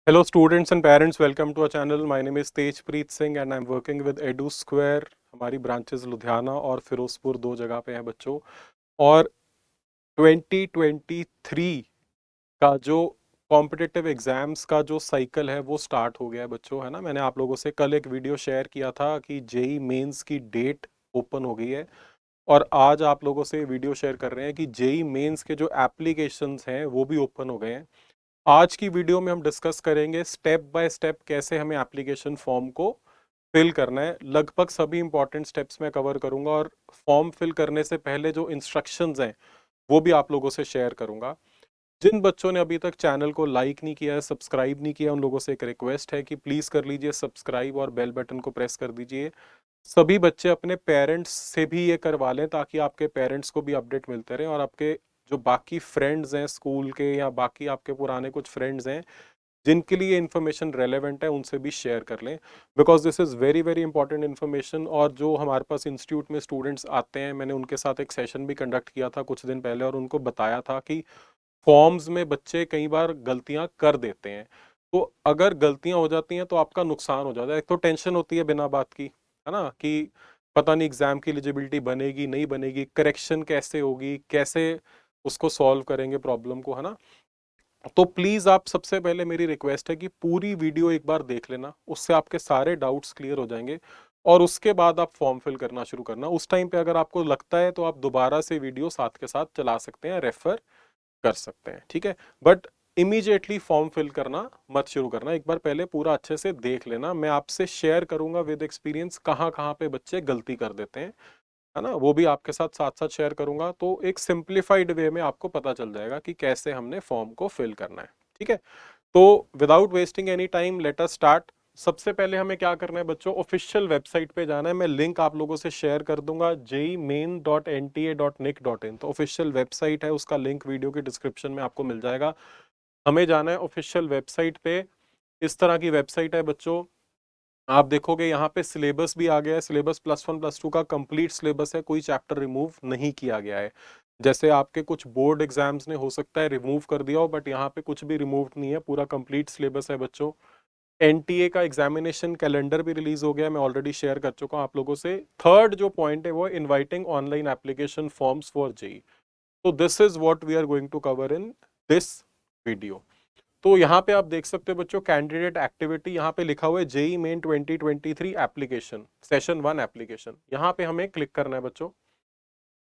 Hello students and parents, welcome to our channel. My name is Tejpreet Singh and I'm working with Edu Square. हमारी branches Ludhiana और फिरोजपुर दो जगह पे हैं बच्चों। और 2023 का जो कॉम्पिटिटिव एग्जाम्स का जो साइकिल है वो स्टार्ट हो गया है बच्चों, है ना। मैंने आप लोगों से कल एक वीडियो शेयर किया था कि जेई मेंस की डेट ओपन हो गई है और आज आप लोगों से वीडियो शेयर कर रहे हैं कि जेई मेंस के जो एप्लीकेशंस हैं वो भी ओपन हो गए हैं। आज की वीडियो में हम डिस्कस करेंगे स्टेप बाय स्टेप कैसे हमें एप्लीकेशन फॉर्म को फिल करना है। लगभग सभी इंपॉर्टेंट स्टेप्स मैं कवर करूंगा और फॉर्म फिल करने से पहले जो इंस्ट्रक्शंस हैं वो भी आप लोगों से शेयर करूंगा। जिन बच्चों ने अभी तक चैनल को लाइक नहीं किया है, सब्सक्राइब नहीं किया, उन लोगों से एक रिक्वेस्ट है कि प्लीज़ कर लीजिए सब्सक्राइब और बेल बटन को प्रेस कर दीजिए। सभी बच्चे अपने पेरेंट्स से भी ये करवा लें ताकि आपके पेरेंट्स को भी अपडेट मिलते रहे और आपके जो बाकी फ्रेंड्स हैं स्कूल के या बाकी आपके पुराने कुछ फ्रेंड्स हैं जिनके लिए इन्फॉर्मेशन रेलेवेंट है उनसे भी शेयर कर लें, because this is very very important information. और जो हमारे पास इंस्टीट्यूट में स्टूडेंट्स आते हैं, मैंने उनके साथ एक सेशन भी कंडक्ट किया था कुछ दिन पहले और उनको बताया था कि फॉर्म्स में बच्चे कई बार गलतियां कर देते हैं। तो अगर गलतियां हो जाती हैं तो आपका नुकसान हो जाता है। एक तो टेंशन होती है बिना बात की, है ना, कि पता नहीं एग्जाम की एलिजिबिलिटी बनेगी नहीं बनेगी, करेक्शन कैसे होगी, कैसे उसको सॉल्व करेंगे प्रॉब्लम को, है ना। तो प्लीज आप, सबसे पहले मेरी रिक्वेस्ट है कि पूरी वीडियो एक बार देख लेना, उससे आपके सारे डाउट्स क्लियर हो जाएंगे और उसके बाद आप फॉर्म फिल करना शुरू करना। उस टाइम पे अगर आपको लगता है तो आप दोबारा से वीडियो साथ के साथ चला सकते हैं, रेफर कर सकते हैं, ठीक है। बट इमीडिएटली फॉर्म फिल करना मत शुरू करना, एक बार पहले पूरा अच्छे से देख लेना। मैं आपसे शेयर करूंगा विद एक्सपीरियंस कहाँ कहाँ पे बच्चे गलती कर देते हैं, है ना, वो भी आपके साथ साथ साथ शेयर करूंगा। तो एक सिंप्लीफाइड वे में आपको पता चल जाएगा कि कैसे हमने फॉर्म को फिल करना है, ठीक है। तो without wasting any time let us start. सबसे पहले हमें क्या करना है बच्चों, ऑफिशियल वेबसाइट पे जाना है। मैं लिंक आप लोगों से शेयर कर दूंगा, jemain.nta.nic.in। तो ऑफिशियल वेबसाइट है, उसका लिंक वीडियो के डिस्क्रिप्शन में आपको मिल जाएगा। हमें जाना है ऑफिशियल वेबसाइट पे। इस तरह की वेबसाइट है बच्चों। आप देखोगे यहाँ पे सिलेबस भी आ गया है, सिलेबस +1 +2 का कंप्लीट सिलेबस है, कोई चैप्टर रिमूव नहीं किया गया है। जैसे आपके कुछ बोर्ड एग्जाम्स ने हो सकता है रिमूव कर दिया हो, बट यहाँ पे कुछ भी रिमूव नहीं है, पूरा कंप्लीट सिलेबस है बच्चों। एनटीए का एग्जामिनेशन कैलेंडर भी रिलीज हो गया, मैं ऑलरेडी शेयर कर चुका हूँ आप लोगों से। थर्ड जो पॉइंट है वो inviting online application forms for JE. तो this is what we are going to cover in this video. तो यहाँ पे आप देख सकते हो बच्चों, कैंडिडेट एक्टिविटी यहाँ पे लिखा हुआ है JEE main 2023 application session 1 application. यहाँ पे हमें क्लिक करना है बच्चों।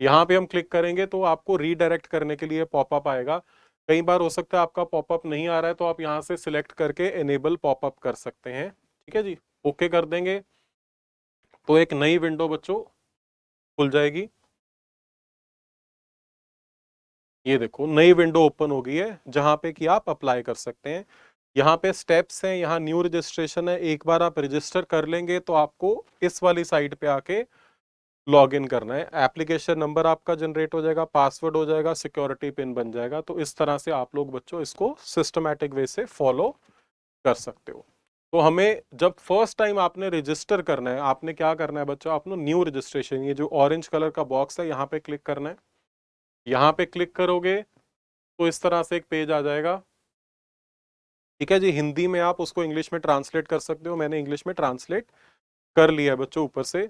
यहाँ पे हम क्लिक करेंगे तो आपको रीडायरेक्ट करने के लिए पॉपअप आएगा। कई बार हो सकता है आपका पॉपअप नहीं आ रहा है, तो आप यहाँ से सिलेक्ट करके एनेबल पॉपअप कर सकते हैं, ठीक है जी। ओके कर देंगे तो एक नई विंडो बच्चों खुल जाएगी। ये देखो नई विंडो ओपन हो गई है जहां पे कि आप अप्लाई कर सकते हैं। यहाँ पे स्टेप्स हैं, यहाँ न्यू रजिस्ट्रेशन है। एक बार आप रजिस्टर कर लेंगे तो आपको इस वाली साइट पे आके लॉग इन करना है। एप्लीकेशन नंबर आपका जनरेट हो जाएगा, पासवर्ड हो जाएगा, सिक्योरिटी पिन बन जाएगा। तो इस तरह से आप लोग बच्चों इसको सिस्टमैटिक वे से फॉलो कर सकते हो। तो हमें जब फर्स्ट टाइम आपने रजिस्टर करना है, आपने क्या करना है बच्चों, आपने न्यू रजिस्ट्रेशन, ये जो ऑरेंज कलर का बॉक्स है यहाँ पे क्लिक करना है। यहाँ पे क्लिक करोगे तो इस तरह से एक पेज आ जाएगा, ठीक है जी। हिंदी में आप उसको इंग्लिश में ट्रांसलेट कर सकते हो, मैंने इंग्लिश में ट्रांसलेट कर लिया है बच्चों ऊपर से।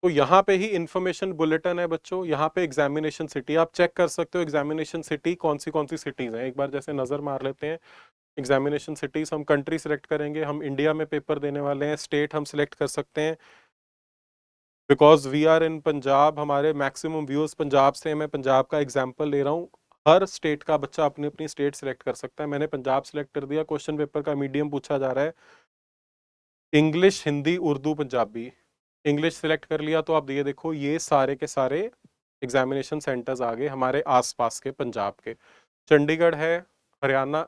तो यहाँ पे ही इंफॉर्मेशन बुलेटिन है बच्चों, यहाँ पे एग्जामिनेशन सिटी आप चेक कर सकते हो। एग्जामिनेशन सिटी कौन सी सिटीज हैं, एक बार जैसे नजर मार लेते हैं। एग्जामिनेशन सिटीज, हम कंट्री सिलेक्ट करेंगे, हम इंडिया में पेपर देने वाले हैं। स्टेट हम सिलेक्ट कर सकते हैं, because we are in Punjab, हमारे मैक्सिमम व्यूअर्स पंजाब से हैं। मैं पंजाब का एग्जाम्पल ले रहा हूँ। हर स्टेट का बच्चा अपनी अपनी स्टेट सिलेक्ट कर सकता है। मैंने पंजाब सिलेक्ट कर दिया। क्वेश्चन पेपर का मीडियम पूछा जा रहा है English, Hindi, Urdu, Punjabi. English select कर लिया तो आप ये देखो ये सारे के सारे एग्जामिनेशन सेंटर्स आ गए हमारे आसपास के पंजाब के। चंडीगढ़ है, हरियाणा,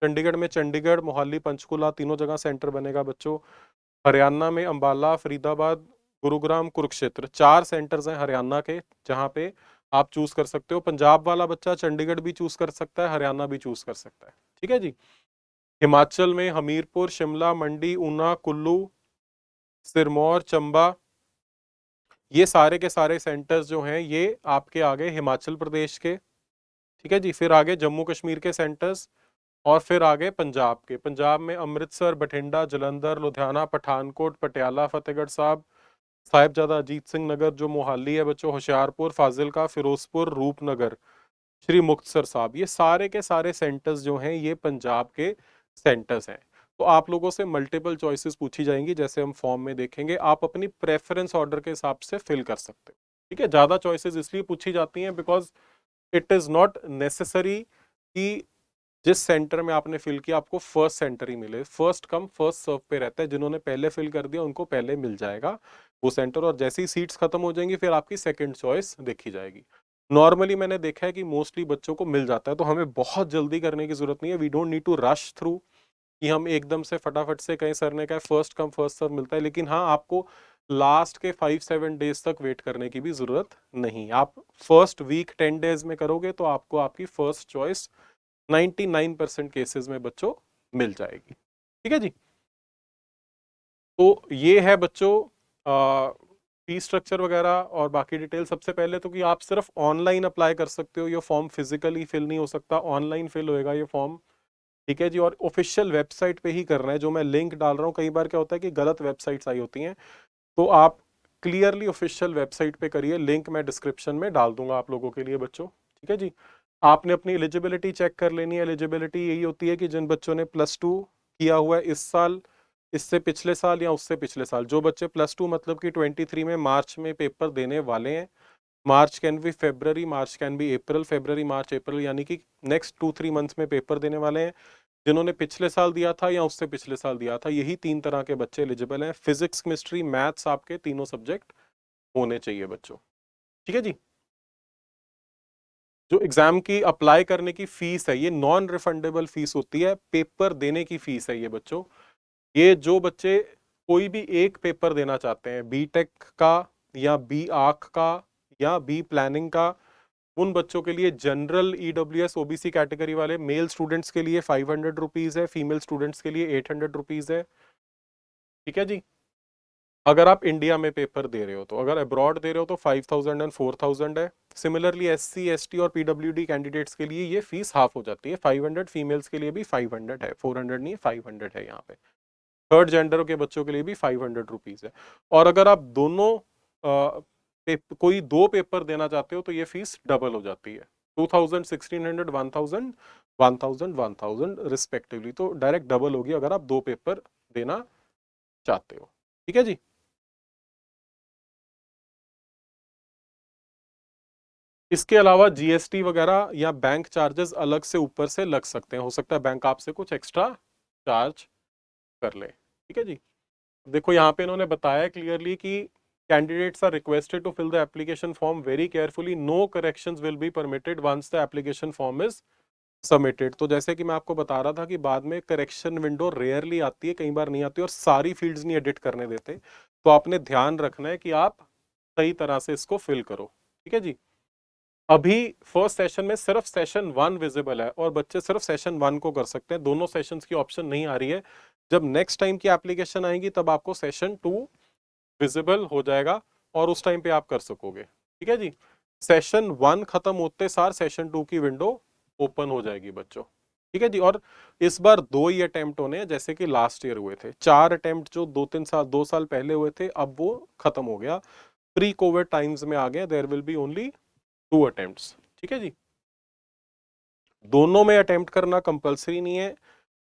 चंडीगढ़ में चंडीगढ़, मोहाली, पंचकुला तीनों जगह सेंटर बनेगा बच्चों। हरियाणा में अंबाला, फरीदाबाद, गुरुग्राम, कुरुक्षेत्र, 4 सेंटर्स हैं हरियाणा के जहां पे आप चूज कर सकते हो। पंजाब वाला बच्चा चंडीगढ़ भी चूज कर सकता है, हरियाणा भी चूज कर सकता है, ठीक है जी। हिमाचल में हमीरपुर, शिमला, मंडी, ऊना, कुल्लू, सिरमौर, चंबा, ये सारे के सारे सेंटर्स जो हैं ये आपके आ गए हिमाचल प्रदेश के, ठीक है जी। फिर आगे जम्मू कश्मीर के सेंटर्स, और फिर आगे पंजाब के, पंजाब में अमृतसर, बठिंडा, जलंधर, लुधियाना, पठानकोट, पटियाला, फतेहगढ़ साहब, साहिबजादा अजीत सिंह नगर जो मोहाली है बच्चों, होशियारपुर, फाजिलका, फिरोजपुर, रूपनगर, श्री मुक्तसर साहब, ये सारे के सारे सेंटर्स जो हैं ये पंजाब के सेंटर्स हैं। तो आप लोगों से मल्टीपल चॉइसेस पूछी जाएंगी, जैसे हम फॉर्म में देखेंगे, आप अपनी प्रेफरेंस ऑर्डर के हिसाब से फिल कर सकते हो। ठीक है, ज्यादा चॉइसेस इसलिए पूछी जाती हैं because it is not necessary कि जिस सेंटर में आपने फिल किया आपको फर्स्ट सेंटर ही मिले, फर्स्ट कम फर्स्ट सर्व पे रहता है, जिन्होंने पहले फिल कर दिया उनको पहले मिल जाएगा वो सेंटर, और जैसे ही सीट्स खत्म हो जाएंगी फिर आपकी सेकंड चॉइस देखी जाएगी। नॉर्मली मैंने देखा है कि मोस्टली बच्चों को मिल जाता है, तो हमें बहुत जल्दी करने की जरूरत नहीं है, we don't need to rush through कि हम एकदम से फटाफट से कहीं, सर ने कहा फर्स्ट कम फर्स्ट सर्व मिलता है, लेकिन हाँ आपको लास्ट के 5-7 डेज तक वेट करने की भी जरूरत नहीं। आप फर्स्ट वीक 10 डेज में करोगे तो आपको आपकी फर्स्ट चॉइस 99% केसेस में बच्चों मिल जाएगी। ठीक है जी, तो ये है बच्चों फी स्ट्रक्चर वगैरह और बाकी डिटेल। सबसे पहले तो कि आप सिर्फ ऑनलाइन अप्लाई कर सकते हो, ये फॉर्म फिजिकली फिल नहीं हो सकता, ऑनलाइन फिल होएगा ये फॉर्म। ठीक है जी, और ऑफिशियल वेबसाइट पे ही करना है, जो मैं लिंक डाल रहा हूँ, कई बार क्या होता है कि गलत वेबसाइट्स आई होती हैं, तो आप क्लियरली ऑफिशियल वेबसाइट पे करिए, लिंक मैं डिस्क्रिप्शन में डाल दूंगा आप लोगों के लिए बच्चों। ठीक है जी, आपने अपनी एलिजिबिलिटी चेक कर लेनी है। एलिजिबिलिटी यही होती है कि जिन बच्चों ने +2 किया हुआ है इस साल, इससे पिछले साल या उससे पिछले साल, जो बच्चे +2 मतलब कि 23 में मार्च में पेपर देने वाले हैं, March can be February, March can be April, February March April, यानी कि नेक्स्ट 2-3 मंथ्स में पेपर देने वाले हैं, जिन्होंने पिछले साल दिया था या उससे पिछले साल दिया था, यही 3 तरह के बच्चे एलिजिबल हैं। फिजिक्स, केमिस्ट्री, मैथ्स आपके तीनों सब्जेक्ट होने चाहिए बच्चों। ठीक है जी, जो एग्जाम की अप्लाई करने की फीस है ये नॉन रिफंडेबल फीस होती है, पेपर देने की फीस है ये बच्चों। ये जो बच्चे कोई भी एक पेपर देना चाहते हैं, बीटेक का या बी आर्क का या बी प्लानिंग का, उन बच्चों के लिए जनरल, ईडब्ल्यूएस, ओबीसी कैटेगरी वाले मेल स्टूडेंट्स के लिए 500 रुपीज है, फीमेल स्टूडेंट्स के लिए 800 रुपीज है। ठीक है जी, अगर आप इंडिया में पेपर दे रहे हो तो, अगर अब्रॉड दे रहे हो तो 5000 एंड 4000 है। सिमिलरली एससी, एसटी और पीडब्ल्यूडी कैंडिडेट्स के लिए ये फीस हाफ हो जाती है, 500, फीमेल्स के लिए भी 500 है, 400 नहीं है, 500 है यहाँ पे। थर्ड जेंडर के बच्चों के लिए भी 500 रुपीज है। और अगर आप दोनों कोई दो पेपर देना चाहते हो तो ये फीस डबल हो जाती है, 2000, 1600, 1000, 1000, 1000 रिस्पेक्टिवली, तो डायरेक्ट डबल होगी अगर आप दो पेपर देना चाहते हो। ठीक है जी, इसके अलावा जीएसटी वगैरह या बैंक चार्जेस अलग से ऊपर से लग सकते हैं, हो सकता है बैंक आपसे कुछ एक्स्ट्रा चार्ज कर ले। ठीक है जी, देखो यहाँ पे इन्होंने बताया क्लियरली कि candidates are requested to fill the application form very carefully, no corrections will be permitted once the application form is submitted. तो जैसे कि मैं आपको बता रहा था कि बाद में करेक्शन विंडो रेयरली आती है, कई बार नहीं आती, और सारी फील्ड्स नहीं एडिट करने देते, तो आपने ध्यान रखना है कि आप सही तरह से इसको फिल करो। ठीक है जी, अभी फर्स्ट सेशन में सिर्फ सेशन 1 विजिबल है और बच्चे सिर्फ सेशन 1 को कर सकते हैं, दोनों सेशंस की ऑप्शन नहीं आ रही है। जब नेक्स्ट टाइम की एप्लीकेशन आएगी तब आपको सेशन 2 विजिबल हो जाएगा और उस टाइम पे आप कर सकोगे। ठीक है जी, सेशन 1 खत्म होते सार सेशन 2 की विंडो ओपन हो जाएगी बच्चों। ठीक है जी, और इस बार 2 ही अटेम्प्ट होने हैं, जैसे कि लास्ट ईयर हुए थे 4 अटेम्प्ट जो 2 साल पहले हुए थे, अब वो खत्म हो गया, प्री कोविड टाइम्स में आ गए, there will be only 2 attempts. ठीक है जी, दोनों में अटेम्प्ट करना कंपलसरी नहीं है,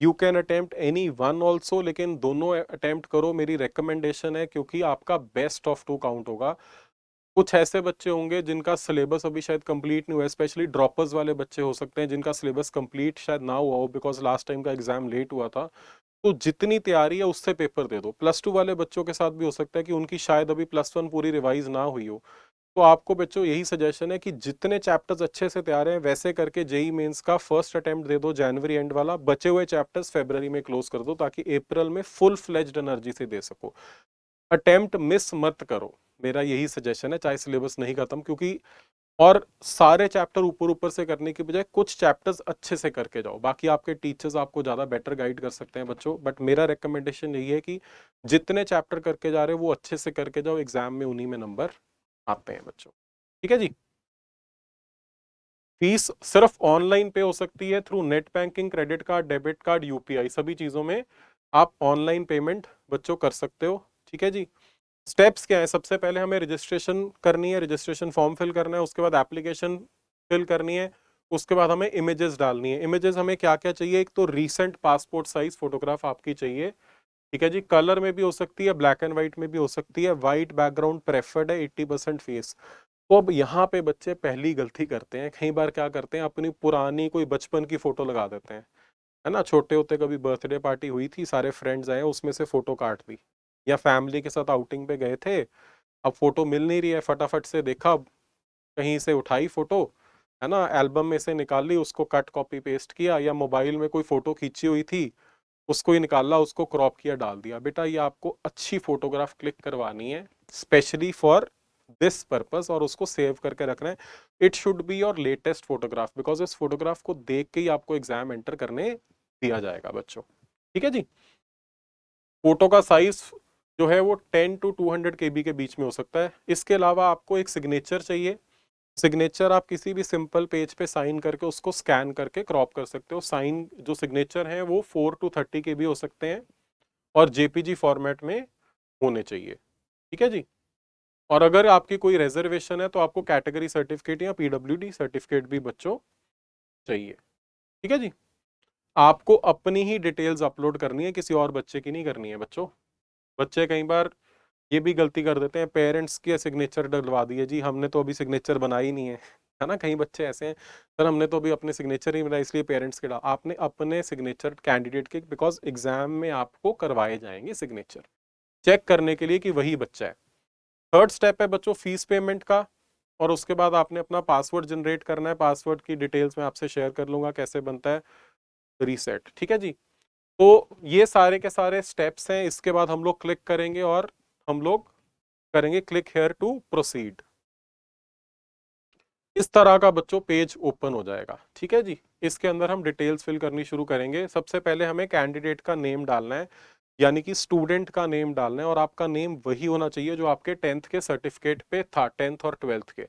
you can attempt any one also, लेकिन दोनों अटेम्प्ट करो मेरी रिकमेंडेशन है, क्योंकि आपका बेस्ट ऑफ 2 काउंट होगा। कुछ ऐसे बच्चे होंगे जिनका सिलेबस अभी शायद कंप्लीट नहीं हुआ, स्पेशली ड्रॉपर्स वाले बच्चे हो सकते हैं जिनका सिलेबस कंप्लीट शायद ना हुआ हो, बिकॉज लास्ट टाइम का एग्जाम लेट हुआ था, तो जितनी तैयारी है उससे पेपर दे दो। +2 वाले बच्चों के साथ भी हो सकता है कि उनकी शायद अभी +1 पूरी रिवाइज ना हुई हो, तो आपको बच्चों यही सजेशन है कि जितने चैप्टर्स अच्छे से तैयार हैं वैसे करके जेई मेंस का फर्स्ट अटेम्प्ट दे दो जनवरी एंड वाला, बचे हुए चैप्टर्स फरवरी में क्लोज कर दो, ताकि अप्रैल में फुल फ्लेज्ड एनर्जी से दे सको। अटेम्प्ट मिस मत करो, मेरा यही सजेशन है, चाहे सिलेबस नहीं खत्म, क्योंकि और सारे चैप्टर ऊपर ऊपर से करने की बजाय कुछ चैप्टर्स अच्छे से करके जाओ, बाकी आपके टीचर्स आपको ज्यादा बेटर गाइड कर सकते हैं बच्चों, बट मेरा रिकमेंडेशन यही है कि जितने चैप्टर करके जा रहे हो वो अच्छे से करके जाओ, एग्जाम में उन्हीं में नंबर आते हैं बच्चों। ठीक है जी, फीस सिर्फ ऑनलाइन पे हो सकती है through net banking, credit card, debit card, UPI, सभी चीजों में आप ऑनलाइन पेमेंट बच्चों कर सकते हो। ठीक है जी। स्टेप्स क्या है? सबसे पहले हमें रजिस्ट्रेशन करनी है, रजिस्ट्रेशन फॉर्म फिल करना है, उसके बाद एप्लीकेशन फिल करनी है, उसके बाद हमें इमेजेस डालनी है। इमेजेस हमें क्या क्या चाहिए? एक तो रीसेंट पासपोर्ट साइज फोटोग्राफ आपकी चाहिए। ठीक है जी। कलर में भी हो सकती है, ब्लैक एंड व्हाइट में भी हो सकती है। व्हाइट बैकग्राउंड प्रेफर्ड है, 80% फेस। तो अब यहाँ पे बच्चे पहली गलती करते हैं, कई बार क्या करते हैं, अपनी पुरानी कोई बचपन की फोटो लगा देते हैं, है ना। छोटे होते कभी बर्थडे पार्टी हुई थी, सारे फ्रेंड्स आए, उसमें से फोटो काट दी, या फैमिली के साथ आउटिंग पे गए थे, अब फोटो मिल नहीं रही है, फटाफट से देखा, कहीं से उठाई फोटो, है ना, एल्बम में से निकाली, उसको कट कॉपी पेस्ट किया, या मोबाइल में कोई फोटो खींची हुई थी उसको ही निकाला, उसको क्रॉप किया, डाल दिया। बेटा ये आपको अच्छी फोटोग्राफ क्लिक करवानी है स्पेशली फॉर दिस पर्पस, और उसको सेव करके रखना है। It should be your latest photograph, because इस फोटोग्राफ को देख के ही आपको एग्जाम एंटर करने दिया जाएगा बच्चों। ठीक है जी। फोटो का साइज जो है वो 10 to 200 KB के बीच में हो सकता है। इसके अलावा आपको एक सिग्नेचर चाहिए। सिग्नेचर आप किसी भी सिंपल पेज पे साइन करके उसको स्कैन करके क्रॉप कर सकते हो। साइन जो सिग्नेचर है वो 4 to 30 KB हो सकते हैं, और जेपीजी फॉर्मेट में होने चाहिए। ठीक है जी। और अगर आपकी कोई रिजर्वेशन है तो आपको कैटेगरी सर्टिफिकेट या पीडब्ल्यूडी सर्टिफिकेट भी बच्चों चाहिए। ठीक है जी। आपको अपनी ही डिटेल्स अपलोड करनी है, किसी और बच्चे की नहीं करनी है बच्चों। बच्चे कई बार ये भी गलती कर देते हैं, पेरेंट्स के सिग्नेचर डलवा दिए जी, हमने तो अभी सिग्नेचर बनाई नहीं है ना। कई बच्चे ऐसे हैं, सर हमने तो अभी अपने सिग्नेचर ही बनाए इसलिए पेरेंट्स के डाल। आपने अपने सिग्नेचर कैंडिडेट के, बिकॉज एग्जाम में आपको करवाए जाएंगे सिग्नेचर, चेक करने के लिए कि वही बच्चा है। थर्ड स्टेप है बच्चों फीस पेमेंट का, और उसके बाद आपने अपना पासवर्ड जनरेट करना है। पासवर्ड की डिटेल्स मैं आपसे शेयर कर लूंगा कैसे बनता है, रीसेट। ठीक है जी। तो ये सारे के सारे स्टेप्स हैं। इसके बाद हम लोग क्लिक करेंगे और हम लोग करेंगे क्लिक हेयर टू प्रोसीड। इस तरह का बच्चों पेज ओपन हो जाएगा। ठीक है जी। इसके अंदर हम डिटेल्स फिल करनी शुरू करेंगे। सबसे पहले हमें कैंडिडेट का नेम डालना है, यानी कि स्टूडेंट का नेम डालना है, और आपका नेम वही होना चाहिए जो आपके 10th के सर्टिफिकेट पे था, 10th और 12th के,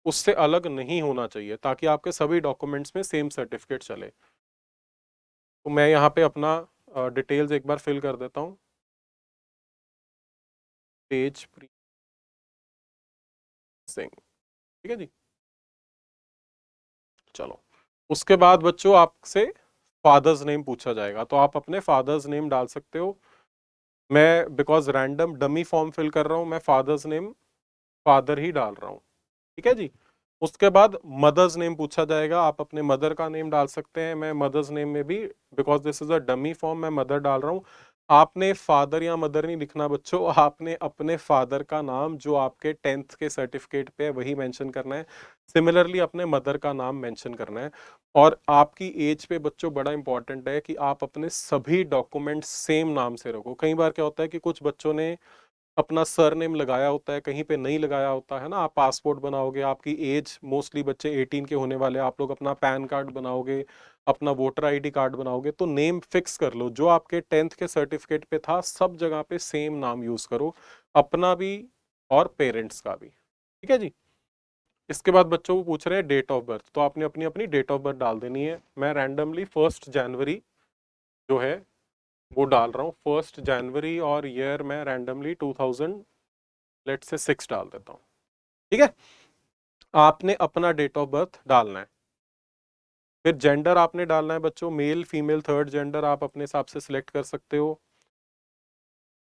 उससे अलग नहीं होना चाहिए, ताकि आपके सभी डॉक्यूमेंट्स में सेम सर्टिफिकेट चले। तो मैं यहाँ पे अपना डिटेल्स एक बार फिल कर देता हूँ। तेजप्रीत सिंह। ठीक है जी। चलो, उसके बाद बच्चों आपसे फादर्स नेम पूछा जाएगा, तो आप अपने फादर्स नेम डाल सकते हो। मैं because random dummy form fill कर रहा हूँ, मैं फादर्स नेम फादर ही डाल रहा हूँ। ठीक है जी। उसके बाद मदर्स नेम पूछा जाएगा, आप अपने मदर का नेम डाल सकते हैं। मैं मदर्स नेम में भी, because this is a dummy form, मैं मदर डाल रहा हूँ। आपने फादर या मदर नहीं लिखना बच्चों, आपने अपने फादर का नाम जो आपके 10th के सर्टिफिकेट पे है वही मेंशन करना है। सिमिलरली अपने मदर का नाम मेंशन करना है। और आपकी एज पे बच्चों बड़ा इंपॉर्टेंट है कि आप अपने सभी डॉक्यूमेंट्स सेम नाम से रखो। कई बार क्या होता है कि कुछ बच्चों ने अपना सरनेम लगाया होता है, कहीं पे नहीं लगाया होता है ना। आप पासपोर्ट बनाओगे, आपकी एज मोस्टली बच्चे 18 के होने वाले, आप लोग अपना पैन कार्ड बनाओगे, अपना वोटर आईडी कार्ड बनाओगे, तो नेम फिक्स कर लो जो आपके 10th के सर्टिफिकेट पे था, सब जगह पे सेम नाम यूज करो, अपना भी और पेरेंट्स का भी। ठीक है जी। इसके बाद बच्चों को पूछ रहे हैं डेट ऑफ बर्थ, तो आपने अपनी अपनी डेट ऑफ बर्थ डाल देनी है। मैं रैंडमली 1 जनवरी जो है वो डाल रहा हूँ, 1 जनवरी, और ईयर मैं रैंडमली 2000 लेट से 6 डाल देता हूँ। ठीक है। आपने अपना डेट ऑफ बर्थ डालना है। फिर जेंडर आपने डालना है बच्चों, मेल फीमेल थर्ड जेंडर आप अपने हिसाब से सिलेक्ट कर सकते हो।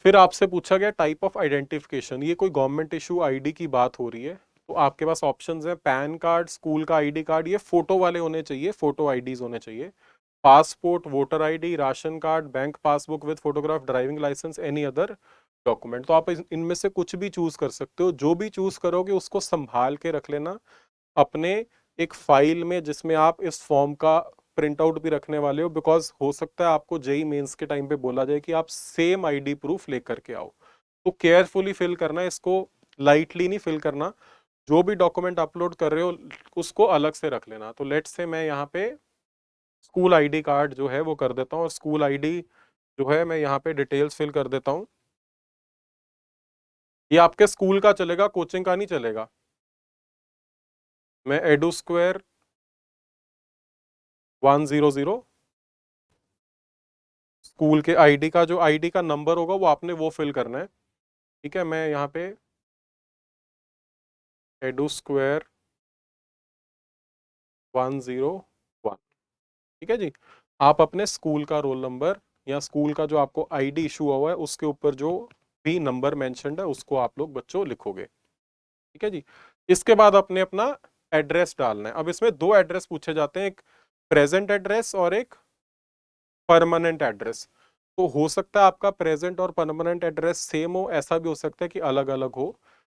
फिर आपसे पूछा गया टाइप ऑफ आइडेंटिफिकेशन, ये कोई गवर्नमेंट इशू आईडी की बात हो रही है, तो आपके पास ऑप्शंस हैं पैन कार्ड, स्कूल का आईडी कार्ड, ये फोटो वाले होने चाहिए, फोटो आईडीज होने चाहिए, passport, voter ID, ration card, bank passbook with photograph, driving licence, any other document. तो आप इनमें से कुछ भी चूज कर सकते हो। जो भी चूज करोगे उसको संभाल के रख लेना अपने एक फाइल में, जिसमें आप इस फॉर्म का प्रिंट आउट भी रखने वाले हो, बिकॉज हो सकता है आपको जेई मेंस के टाइम पे बोला जाए कि आप सेम आईडी प्रूफ लेकर के आओ। तो केयरफुली फिल करना है इसको, लाइटली नहीं फिल करना। जो भी डॉक्यूमेंट अपलोड कर रहे हो उसको अलग से रख लेना। तो लेट्स से मैं यहाँ पे स्कूल आईडी कार्ड जो है वो कर देता हूँ, और स्कूल आईडी जो है मैं यहाँ पे डिटेल्स फिल कर देता हूँ। ये आपके स्कूल का चलेगा, कोचिंग का नहीं चलेगा। मैं एडू स्क्वायर 100। स्कूल के आईडी का जो आईडी का नंबर होगा वो आपने वो फिल करना है। ठीक है, मैं यहाँ पे एडू स्क्वायर 101। ठीक है जी। आप अपने स्कूल का रोल नंबर या स्कूल का जो आपको आईडी इशू हुआ है उसके ऊपर जो भी नंबर मेंशन्ड है उसको आप लोग बच्चों लिखोगे। ठीक है जी। इसके बाद अपने अपना एड्रेस डालना है। अब इसमें दो एड्रेस पूछे जाते हैं, एक प्रेजेंट एड्रेस और एक परमानेंट एड्रेस। तो हो सकता है आपका प्रेजेंट और परमानेंट एड्रेस सेम हो, ऐसा भी हो सकता है कि अलग अलग हो।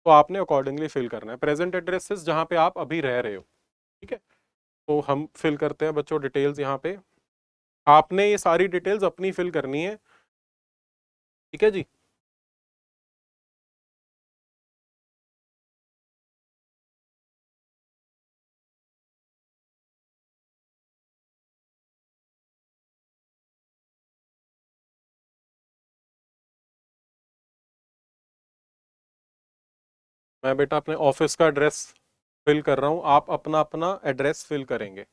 तो आपने अकॉर्डिंगली फिल करना है। प्रेजेंट एड्रेस जहां पे आप अभी रह रहे हो। ठीक है, तो हम फिल करते हैं बच्चों डिटेल्स यहाँ पे। आपने ये सारी डिटेल्स अपनी फिल करनी है। ठीक है जी। मैं बेटा अपने ऑफिस का एड्रेस फिल कर रहा हूँ, आप अपना अपना एड्रेस फिल करेंगे।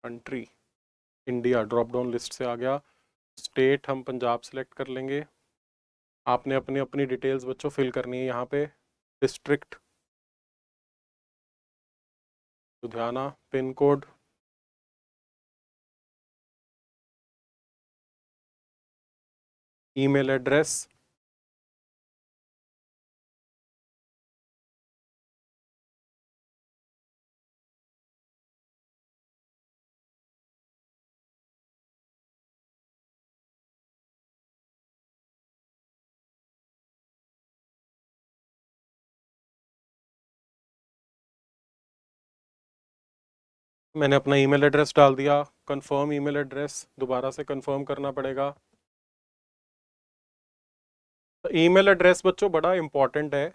Country India drop down list से आ गया। स्टेट हम पंजाब सेलेक्ट कर लेंगे। आपने अपनी अपनी डिटेल्स बच्चों फिल करनी है यहाँ पे। District Ludhiana, pin code, email address, मैंने अपना ईमेल एड्रेस डाल दिया। कंफर्म ईमेल एड्रेस दोबारा से कंफर्म करना पड़ेगा। तो ईमेल एड्रेस बच्चों बड़ा इंपॉर्टेंट है।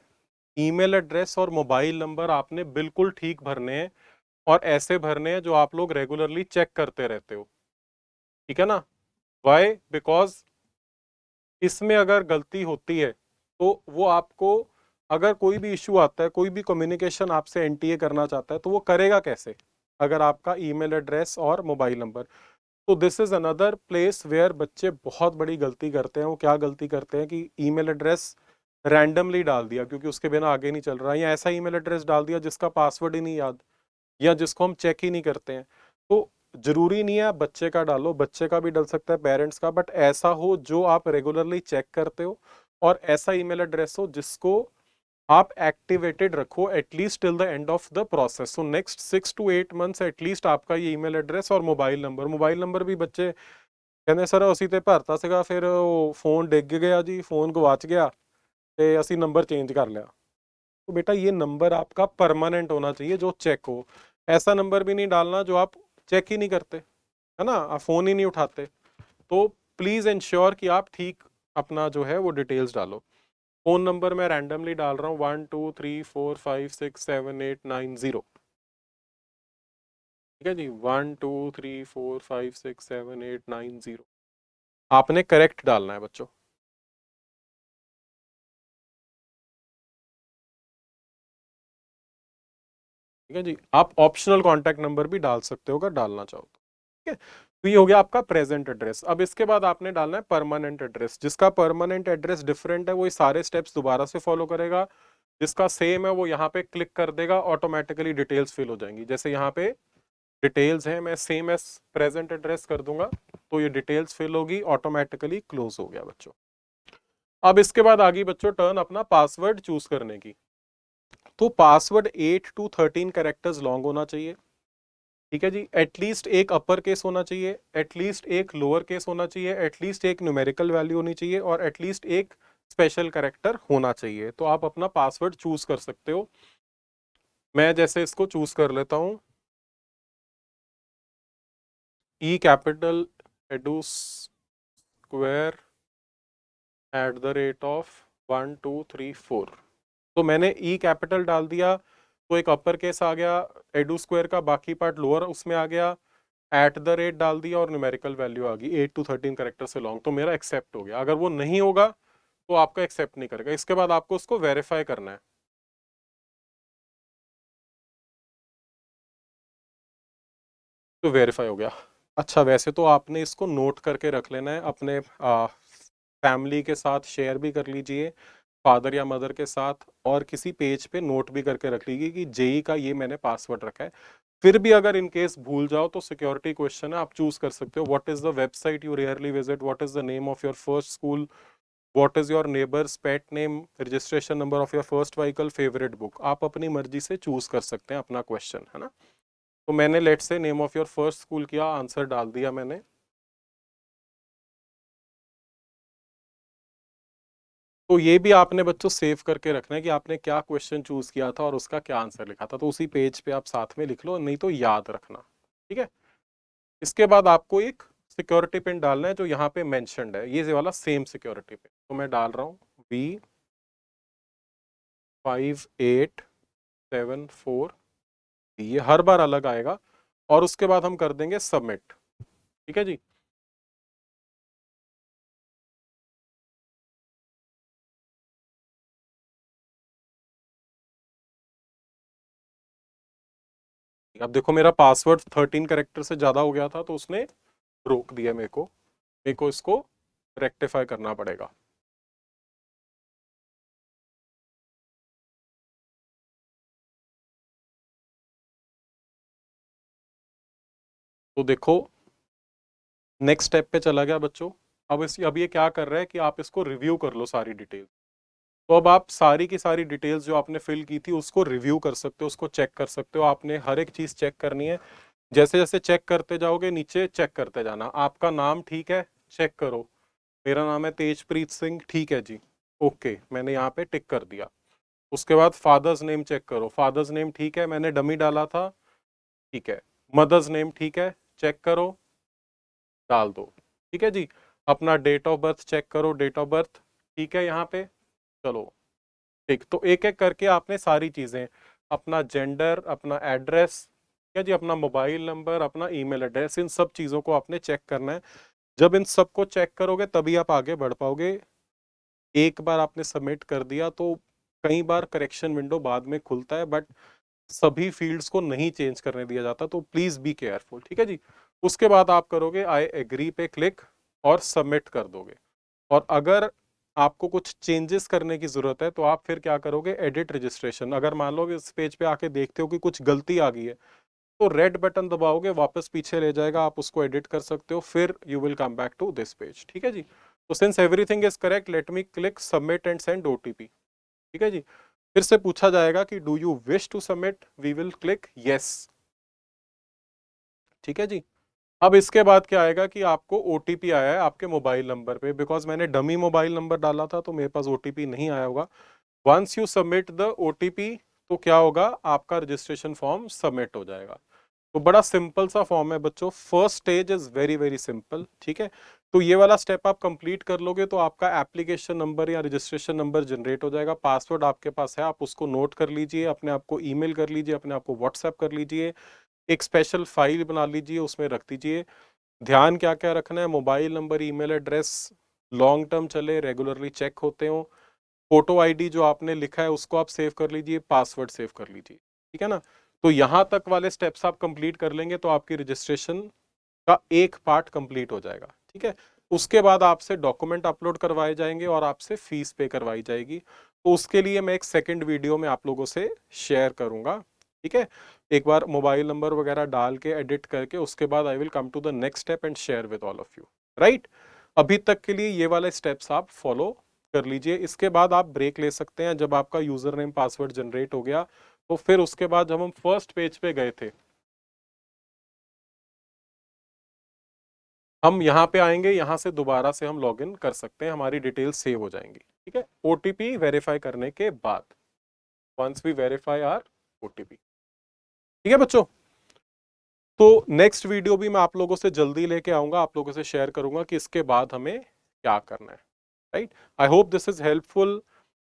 ईमेल एड्रेस और मोबाइल नंबर आपने बिल्कुल ठीक भरने हैं, और ऐसे भरने हैं जो आप लोग रेगुलरली चेक करते रहते हो। ठीक है ना। वाई? बिकॉज इसमें अगर गलती होती है तो वो आपको, अगर कोई भी इश्यू आता है, कोई भी कम्युनिकेशन आपसे एनटीए करना चाहता है तो वो करेगा कैसे, अगर आपका ईमेल एड्रेस और मोबाइल नंबर। तो this is another place where बच्चे बहुत बड़ी गलती करते हैं। वो क्या गलती करते हैं कि ईमेल एड्रेस रैंडमली डाल दिया क्योंकि उसके बिना आगे नहीं चल रहा, या ऐसा ईमेल एड्रेस डाल दिया जिसका पासवर्ड ही नहीं याद, या जिसको हम चेक ही नहीं करते हैं। तो जरूरी नहीं है आप बच्चे का डालो, बच्चे का भी डल सकता है, पेरेंट्स का, बट ऐसा हो जो आप रेगुलरली चेक करते हो, और ऐसा ईमेल एड्रेस हो जिसको आप एक्टिवेटेड रखो at least till the end of the process. So next 6 to 8 months at least आपका ये ईमेल एड्रेस और मोबाइल नंबर भी बच्चे कहते सर उसी ते भरता ਸੀਗਾ, फिर वो फोन डिग गया जी, फोन गवाच गया ਤੇ ਅਸੀਂ नंबर चेंज कर लिया। तो बेटा ये नंबर आपका परमानेंट होना चाहिए जो चेक हो। ऐसा नंबर भी नहीं डालना जो आप चेक ही नहीं करते, है ना, आप फोन ही नहीं उठाते। तो प्लीज इंश्योर कि आप ठीक अपना जो है वो डिटेल्स डालो। फोन नंबर मैं रैंडमली डाल रहा हूँ 1234567890। ठीक है जी, 1234567890। आपने करेक्ट डालना है बच्चों। ठीक है जी। आप ऑप्शनल कॉन्टैक्ट नंबर भी डाल सकते हो अगर डालना चाहो तो। ठीक है, तो ये हो गया आपका प्रेजेंट एड्रेस। अब इसके बाद आपने डालना है परमानेंट एड्रेस। जिसका परमानेंट एड्रेस डिफरेंट है वो ये सारे स्टेप्स दोबारा से फॉलो करेगा। जिसका सेम है वो यहाँ पे क्लिक कर देगा, ऑटोमेटिकली डिटेल्स फिल हो जाएंगी। जैसे यहाँ पे डिटेल्स है, मैं सेम एस प्रेजेंट एड्रेस कर दूंगा तो ये डिटेल्स फिल होगी, ऑटोमेटिकली क्लोज हो गया बच्चों। अब इसके बाद आ गई बच्चों टर्न अपना पासवर्ड चूज करने की। तो पासवर्ड 8 to 13 कैरेक्टर्स लॉन्ग होना चाहिए। ठीक है जी। एटलीस्ट एक अपर केस होना चाहिए, एटलीस्ट एक लोअर केस होना चाहिए, एटलीस्ट एक न्यूमेरिकल वैल्यू होनी चाहिए, और एटलीस्ट एक स्पेशल कैरेक्टर होना चाहिए। तो आप अपना पासवर्ड चूज कर सकते हो। मैं जैसे इसको चूज कर लेता हूं, E capital edu square at the rate of 1234। तो मैंने ई कैपिटल डाल दिया तो एक अपर केस आ गया, एडू स्क्वायर का बाकी पार्ट लोअर उसमें आ गया, एट द रेट डाल दिया और न्यूमेरिकल वैल्यू आ गई 8 to 13 कैरेक्टर से लॉन्ग, तो मेरा एक्सेप्ट हो गया। अगर वो नहीं होगा तो आपका एक्सेप्ट नहीं करेगा। इसके बाद आपको उसको वेरीफाई करना है। तो वेरीफाई हो गया। अच्छा, वैसे तो आपने इसको नोट करके रख लेना है, अपने फैमिली के साथ शेयर भी कर लीजिए, फादर या मदर के साथ, और किसी पेज पे नोट भी करके रख लीजिए कि जेई का ये मैंने पासवर्ड रखा है। फिर भी अगर इन केस भूल जाओ तो सिक्योरिटी क्वेश्चन है, आप चूज कर सकते हो what is the website you rarely visit, what is the name of your first school, what is your neighbours pet name, registration number of your first vehicle, favourite book. आप अपनी मर्जी से choose कर सकते हैं अपना क्वेश्चन, है ना। तो मैंने लेट से name of your first school किया, आंसर डाल दिया मैंने। तो ये भी आपने बच्चों सेव करके रखना है कि आपने क्या क्वेश्चन चूज किया था और उसका क्या आंसर लिखा था, तो उसी पेज पे आप साथ में लिख लो, नहीं तो याद रखना। ठीक है। इसके बाद आपको एक सिक्योरिटी पिन डालना है जो यहाँ पे मेंशन्ड है, ये वाला सेम सिक्योरिटी पिन, तो मैं डाल रहा हूँ V5874। ये हर बार अलग आएगा और उसके बाद हम कर देंगे सबमिट। ठीक है जी। अब देखो मेरा पासवर्ड 13 कैरेक्टर से ज्यादा हो गया था तो उसने रोक दिया मेरे को इसको रेक्टिफाई करना पड़ेगा। तो देखो नेक्स्ट स्टेप पे चला गया बच्चों। अब ये क्या कर रहा है कि आप इसको रिव्यू कर लो सारी डिटेल। तो अब आप सारी की सारी डिटेल्स जो आपने फिल की थी उसको रिव्यू कर सकते हो, उसको चेक कर सकते हो। आपने हर एक चीज चेक करनी है। जैसे जैसे चेक करते जाओगे नीचे चेक करते जाना। आपका नाम ठीक है, चेक करो। मेरा नाम है तेजप्रीत सिंह, ठीक है जी, ओके, मैंने यहाँ पे टिक कर दिया। उसके बाद फादर्स नेम चेक करो, फादर्स नेम ठीक है, मैंने डमी डाला था, ठीक है। मदर्स नेम ठीक है, चेक करो, डाल दो। ठीक है जी। अपना डेट ऑफ बर्थ चेक करो, डेट ऑफ बर्थ ठीक है यहाँ पे, चलो ठीक। तो एक एक करके आपने सारी चीजें, अपना जेंडर, अपना एड्रेस, ठीक है जी, अपना मोबाइल नंबर, अपना ईमेल एड्रेस, इन सब चीजों को आपने चेक करना है। जब इन सबको चेक करोगे तभी आप आगे बढ़ पाओगे। एक बार आपने सबमिट कर दिया तो कई बार करेक्शन विंडो बाद में खुलता है, बट सभी फील्ड्स को नहीं चेंज करने दिया जाता, तो प्लीज बी केयरफुल। ठीक है जी। उसके बाद आप करोगे आई एग्री पे क्लिक और सबमिट कर दोगे। और अगर आपको कुछ चेंजेस करने की जरूरत है तो आप फिर क्या करोगे, एडिट रजिस्ट्रेशन। अगर मान लो कि इस पेज पे आके देखते हो कि कुछ गलती आ गई है तो रेड बटन दबाओगे, वापस पीछे ले जाएगा, आप उसको एडिट कर सकते हो, फिर you will come back to this page. ठीक है जी। तो since everything is correct, let me click submit and send OTP. ठीक है जी। फिर से पूछा जाएगा कि do you wish to submit, we will click yes. ठीक है जी। अब इसके बाद क्या आएगा कि आपको ओटीपी आया है आपके मोबाइल नंबर पे, बिकॉज मैंने डमी मोबाइल नंबर डाला था तो मेरे पास ओटीपी नहीं आया होगा। Once you submit the OTP तो क्या होगा, आपका रजिस्ट्रेशन फॉर्म सबमिट हो जाएगा। तो बड़ा सिंपल सा फॉर्म है बच्चों, first stage is very very simple. ठीक है। तो ये वाला स्टेप आप कंप्लीट कर लोगे तो आपका एप्लीकेशन नंबर या रजिस्ट्रेशन नंबर जनरेट हो जाएगा। पासवर्ड आपके पास है, आप उसको नोट कर लीजिए, अपने आप को ईमेल कर लीजिए, अपने आप को व्हाट्सएप कर लीजिए, एक स्पेशल फाइल बना लीजिए, उसमें रख दीजिए। ध्यान क्या क्या रखना है, mobile number, email address long term चले, रेगुलरली चेक होते हो। फोटो आईडी जो आपने लिखा है उसको आप सेव कर लीजिए, पासवर्ड सेव कर लीजिए। ठीक है ना। तो यहाँ तक वाले स्टेप्स आप कंप्लीट कर लेंगे तो आपकी रजिस्ट्रेशन का एक पार्ट कंप्लीट हो जाएगा। ठीक है। उसके बाद आपसे डॉक्यूमेंट अपलोड करवाए जाएंगे और आपसे फीस पे करवाई जाएगी। तो उसके लिए मैं एक सेकंड वीडियो में आप लोगों से शेयर करूंगा। ठीक है। एक बार मोबाइल नंबर वगैरह डाल के एडिट करके उसके बाद I will come to the next step and share with all of you. Right. अभी तक के लिए ये वाले स्टेप्स आप फॉलो कर लीजिए। इसके बाद आप ब्रेक ले सकते हैं जब आपका यूजर नेम पासवर्ड जनरेट हो गया। तो फिर उसके बाद जब हम फर्स्ट पेज पे गए थे, हम यहाँ पे आएंगे, यहाँ से दोबारा से हम लॉगिन कर सकते हैं, हमारी डिटेल सेव हो जाएंगी। ठीक है। ओटीपी वेरीफाई करने के बाद, once we verify our OTP. ठीक है बच्चों। तो नेक्स्ट वीडियो भी मैं आप लोगों से जल्दी लेके आऊंगा, आप लोगों से शेयर करूंगा कि इसके बाद हमें क्या करना है, right. I hope this is helpful.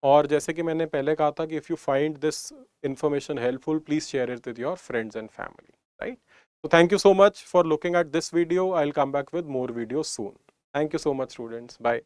और जैसे कि मैंने पहले कहा था कि if you find this information helpful, please share it with your friends and family, right. So thank you so much for looking at this video. I'll come back with more videos soon. Thank you so much, students. Bye.